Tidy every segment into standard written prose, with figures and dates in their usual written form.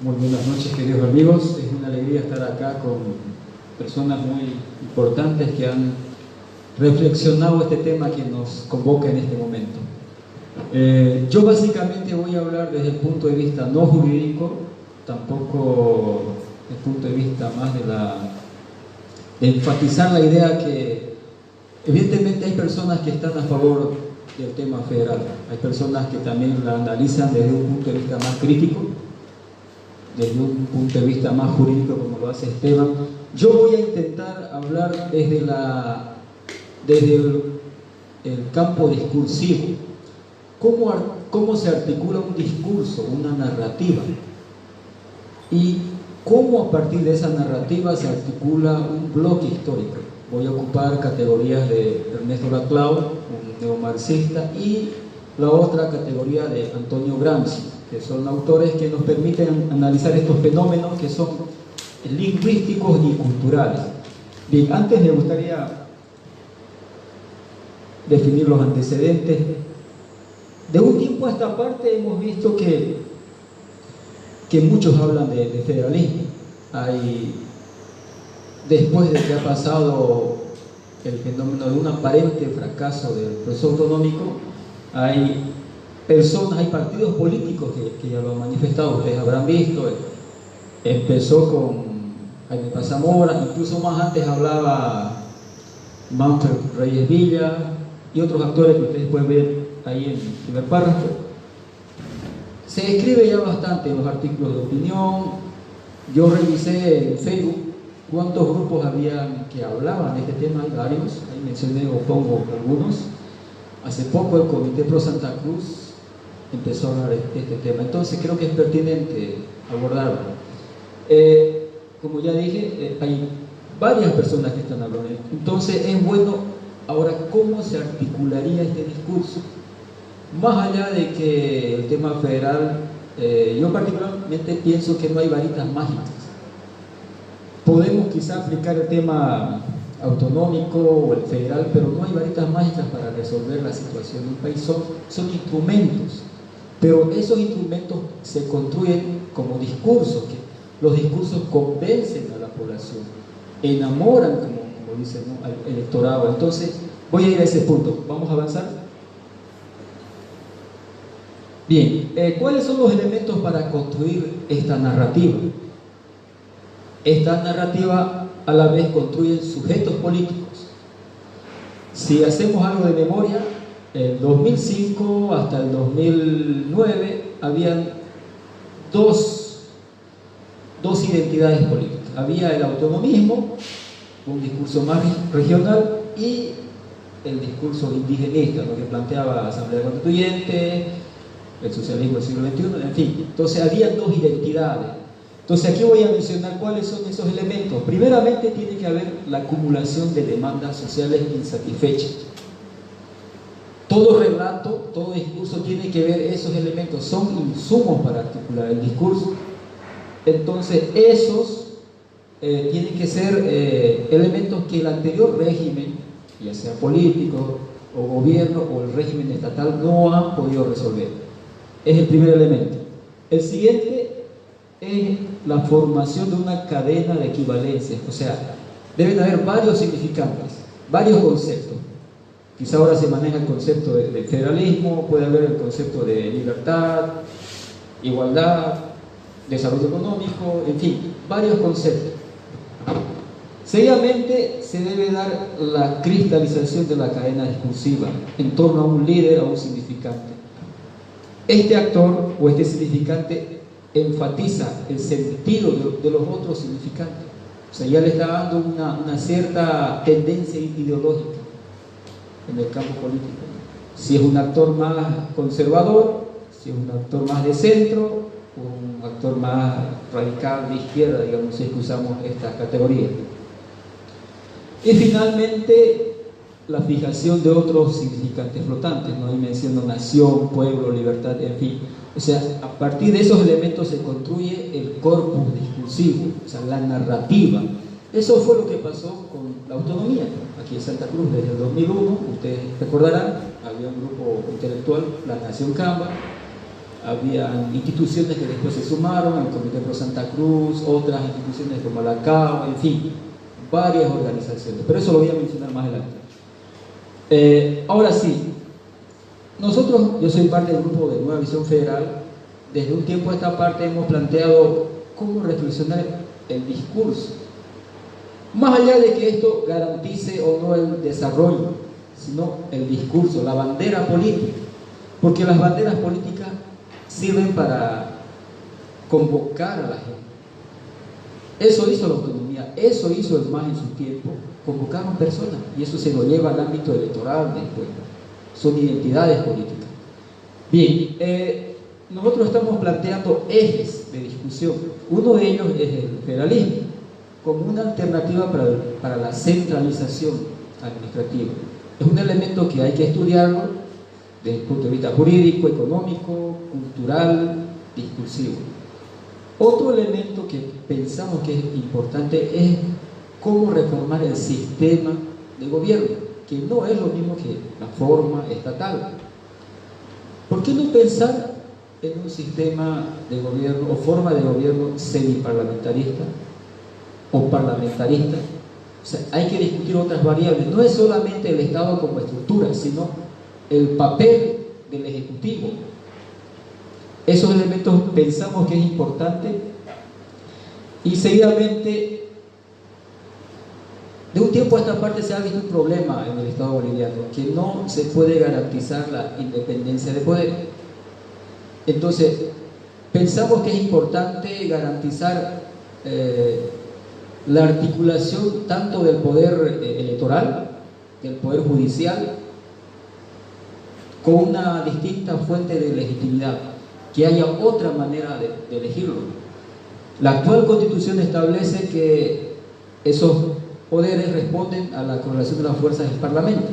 Muy buenas noches, queridos amigos. Es una alegría estar acá con personas muy importantes que han reflexionado este tema que nos convoca en este momento. Yo básicamente voy a hablar desde el punto de vista no jurídico, tampoco desde el punto de vista más de enfatizar la idea que evidentemente hay personas que están a favor del tema federal, hay personas que también la analizan desde un punto de vista más crítico, desde un punto de vista más jurídico, como lo hace Esteban. Yo voy a intentar hablar desde el campo discursivo. ¿Cómo se articula un discurso, una narrativa? Y cómo a partir de esa narrativa se articula un bloque histórico. Voy a ocupar categorías de Ernesto Laclau, un neomarxista, y la otra categoría de Antonio Gramsci, que son autores que nos permiten analizar estos fenómenos que son lingüísticos y culturales. Bien, antes me gustaría definir los antecedentes. De un tiempo a esta parte hemos visto que muchos hablan de federalismo. Después de que ha pasado el fenómeno de un aparente fracaso del proceso autonómico, hay partidos políticos que ya lo han manifestado, ustedes habrán visto. Empezó con Jaime Paz Zamora, incluso más antes hablaba Manfred Reyes Villa y otros actores que ustedes pueden ver ahí en el primer párrafo. Se escribe ya bastante en los artículos de opinión. Yo revisé en Facebook cuántos grupos habían que hablaban de este tema, hay varios, ahí mencioné o pongo algunos. Hace poco el Comité Pro Santa Cruz empezó a hablar de este tema, entonces creo que es pertinente abordarlo. Como ya dije, hay varias personas que están hablando, entonces es bueno ahora cómo se articularía este discurso. Más allá de que el tema federal, yo particularmente pienso que no hay varitas mágicas. Podemos quizá aplicar el tema autonómico o el federal, pero no hay varitas mágicas para resolver la situación de un país. Son instrumentos, pero esos instrumentos se construyen como discursos, que los discursos convencen a la población, enamoran, como dicen, ¿no?, al electorado. Entonces voy a ir a ese punto. ¿Vamos a avanzar? Bien, ¿cuáles son los elementos para construir esta narrativa? Esta narrativa a la vez construye sujetos políticos. Si hacemos algo de memoria, en 2005 hasta el 2009 habían dos identidades políticas. Había el autonomismo, un discurso más regional, y el discurso indigenista, lo que planteaba la Asamblea Constituyente, el socialismo del siglo XXI, en fin. Entonces había dos identidades. Entonces aquí voy a mencionar cuáles son esos elementos. Primeramente tiene que haber la acumulación de demandas sociales insatisfechas. Todo relato, todo discurso tiene que ver esos elementos, son insumos para articular el discurso. Entonces esos tienen que ser elementos que el anterior régimen, ya sea político o gobierno o el régimen estatal, no han podido resolver. Es el primer elemento. El siguiente es la formación de una cadena de equivalencias, o sea, deben haber varios significantes, varios conceptos. Quizá ahora se maneja el concepto de federalismo, puede haber el concepto de libertad, igualdad, desarrollo económico, en fin, varios conceptos. Seguidamente se debe dar la cristalización de la cadena discursiva en torno a un líder, a un significante. Este actor o este significante enfatiza el sentido de los otros significantes, o sea, ya le está dando una cierta tendencia ideológica en el campo político. Si es un actor más conservador, si es un actor más de centro, o un actor más radical de izquierda, digamos, si es que usamos esta categoría. Y finalmente la fijación de otros significantes flotantes, ¿no? Ahí menciono nación, pueblo, libertad, en fin. O sea, a partir de esos elementos se construye el corpus discursivo, o sea, la narrativa. Eso fue lo que pasó con la autonomía. Aquí en Santa Cruz, desde el 2001, ustedes recordarán, había un grupo intelectual, la Nación Camba, había instituciones que después se sumaron, el Comité Pro Santa Cruz, otras instituciones como la CAO, en fin, varias organizaciones, pero eso lo voy a mencionar más adelante. Ahora sí, nosotros, yo soy parte del grupo de Nueva Visión Federal. Desde un tiempo a esta parte hemos planteado cómo reflexionar el discurso, más allá de que esto garantice o no el desarrollo, sino el discurso, la bandera política, porque las banderas políticas sirven para convocar a la gente. Eso hizo la autonomía, eso hizo el MAS en su tiempo, convocaron personas, y eso se lo lleva al ámbito electoral después, son identidades políticas. Bien, nosotros estamos planteando ejes de discusión. Uno de ellos es el federalismo, como una alternativa para la centralización administrativa. Es un elemento que hay que estudiarlo desde el punto de vista jurídico, económico, cultural, discursivo. Otro elemento que pensamos que es importante es cómo reformar el sistema de gobierno, que no es lo mismo que la forma estatal. ¿Por qué no pensar en un sistema de gobierno o forma de gobierno semiparlamentarista o parlamentarista? O sea, hay que discutir otras variables. No es solamente el Estado como estructura, sino el papel del Ejecutivo. Esos elementos pensamos que es importante. Y seguidamente, de un tiempo a esta parte se ha visto un problema en el Estado boliviano, que no se puede garantizar la independencia de poder. Entonces, pensamos que es importante garantizar la articulación tanto del poder electoral, del poder judicial, con una distinta fuente de legitimidad, que haya otra manera de elegirlo. La actual Constitución establece que esos poderes responden a la correlación de las fuerzas del Parlamento.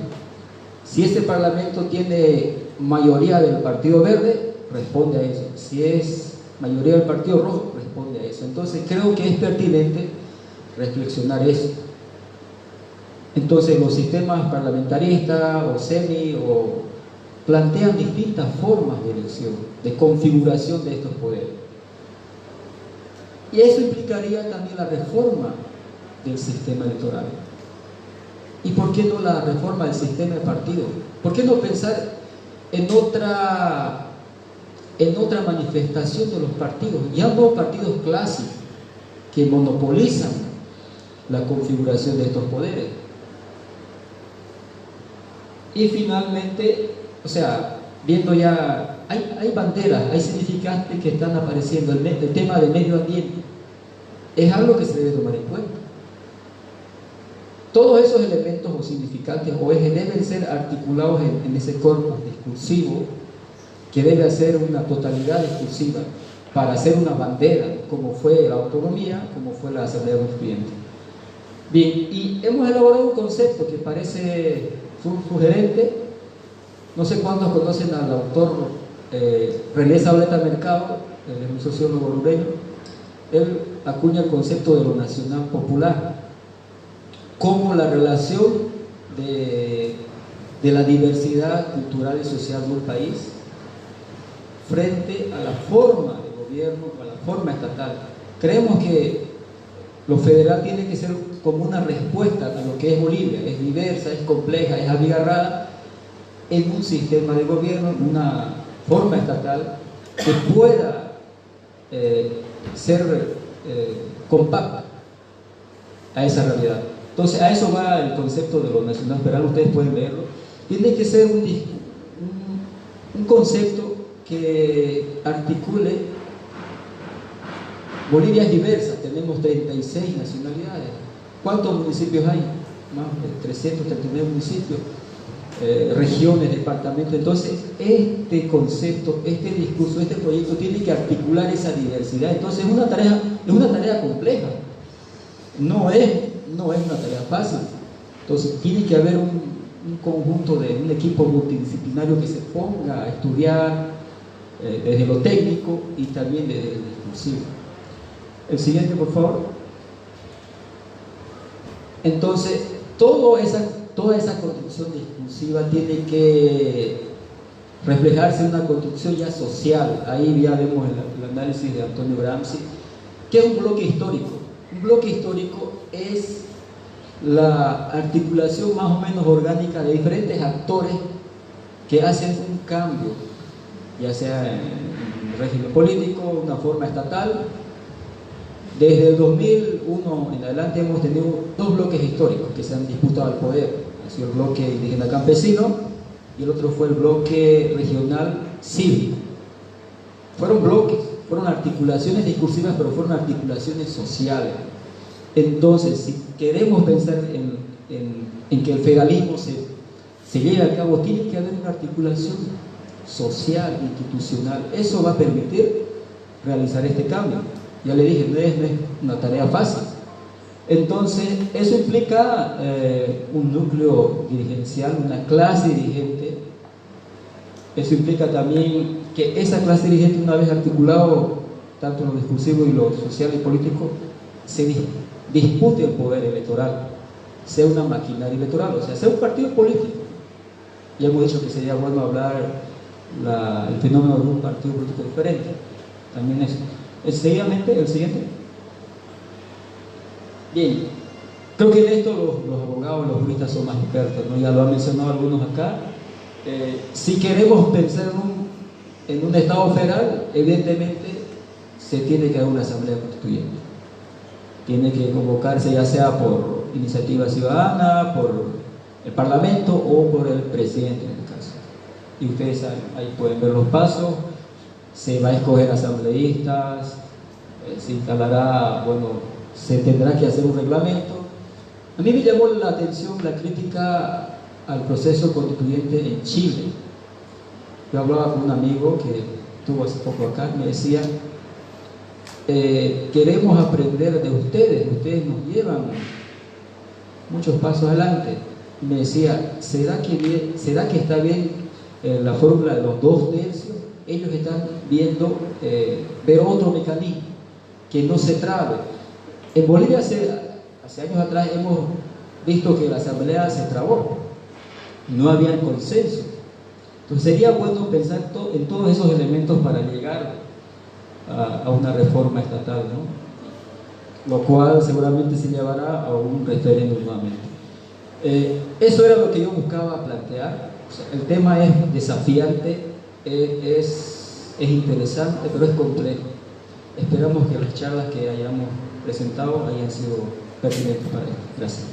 Si este Parlamento tiene mayoría del Partido Verde, responde a eso. Si es mayoría del Partido Rojo, responde a eso. Entonces creo que es pertinente reflexionar eso. Entonces los sistemas parlamentaristas o semi plantean distintas formas de elección, de configuración de estos poderes. Y eso implicaría también la reforma del sistema electoral. ¿Y por qué no la reforma del sistema de partidos? ¿Por qué no pensar en otra manifestación de los partidos? Ya no partidos clásicos que monopolizan la configuración de estos poderes. Y finalmente, o sea, viendo ya, hay banderas, hay significantes que están apareciendo. El tema del medio ambiente es algo que se debe tomar en cuenta. Todos esos elementos o significantes o ejes deben ser articulados en ese corpus discursivo, que debe hacer una totalidad discursiva para hacer una bandera, como fue la autonomía, como fue la Asamblea Constituyente. Bien, y hemos elaborado un concepto que parece sugerente. No sé cuántos conocen al autor René Zabaleta Mercado, un sociólogo hondureño. Él acuña el concepto de lo nacional popular como la relación de la diversidad cultural y social de un país frente a la forma de gobierno, a la forma estatal. Creemos que lo federal tiene que ser como una respuesta a lo que es Bolivia. Es diversa, es compleja, es abigarrada, en un sistema de gobierno, en una forma estatal que pueda ser compacta a esa realidad. Entonces, a eso va el concepto de lo nacional federal. Ustedes pueden leerlo. Tiene que ser un concepto que articule. Bolivia es diversa, tenemos 36 nacionalidades. ¿Cuántos municipios hay? Más de 339 municipios, regiones, departamentos. Entonces, este concepto, este discurso, este proyecto tiene que articular esa diversidad. Entonces, es una tarea compleja. No es una tarea fácil. Entonces, tiene que haber un conjunto de un equipo multidisciplinario que se ponga a estudiar desde lo técnico y también desde el discursivo. El siguiente, por favor. Entonces, toda esa construcción discursiva tiene que reflejarse en una construcción ya social. Ahí ya vemos el análisis de Antonio Gramsci. ¿Qué es un bloque histórico? Un bloque histórico es la articulación más o menos orgánica de diferentes actores que hacen un cambio, ya sea en el régimen político, una forma estatal. Desde el 2001 en adelante hemos tenido dos bloques históricos que se han disputado el poder. Ha sido el bloque indígena campesino y el otro fue el bloque regional cívico. Fueron bloques, fueron articulaciones discursivas, pero fueron articulaciones sociales. Entonces, si queremos pensar en que el federalismo se lleve a cabo, tiene que haber una articulación social, institucional. Eso va a permitir realizar este cambio. Ya le dije, no es una tarea fácil. Entonces, eso implica un núcleo dirigencial, una clase dirigente. Eso implica también que esa clase dirigente, una vez articulado tanto en lo discursivo y lo social y político, se dispute el poder electoral, sea una maquinaria electoral, o sea un partido político. Ya hemos dicho que sería bueno hablar el fenómeno de un partido político diferente. También eso. Seguidamente, el siguiente. Bien, creo que en esto los abogados, los juristas son más expertos, ¿no? Ya lo han mencionado algunos acá. Si queremos pensar en un Estado federal, evidentemente se tiene que haber una asamblea constituyente. Tiene que convocarse ya sea por iniciativa ciudadana, por el Parlamento o por el presidente en el caso. Y ustedes ahí pueden ver los pasos. Se va a escoger asambleístas, se instalará, bueno, se tendrá que hacer un reglamento. A mí me llamó la atención la crítica al proceso constituyente en Chile. Yo hablaba con un amigo que estuvo hace poco acá, me decía, queremos aprender de ustedes nos llevan muchos pasos adelante. Y me decía, ¿será que está bien la fórmula de los 2/3? Ellos están viendo ver otro mecanismo que no se trabe. En Bolivia hace años atrás hemos visto que la asamblea se trabó, no había consenso. Entonces sería bueno pensar en todos esos elementos para llegar a una reforma estatal, ¿no? Lo cual seguramente se llevará a un referéndum nuevamente. Eso era lo que yo buscaba plantear. O sea, el tema es desafiante, es interesante, pero es complejo. Esperamos que las charlas que hayamos presentado hayan sido pertinentes para él. Gracias.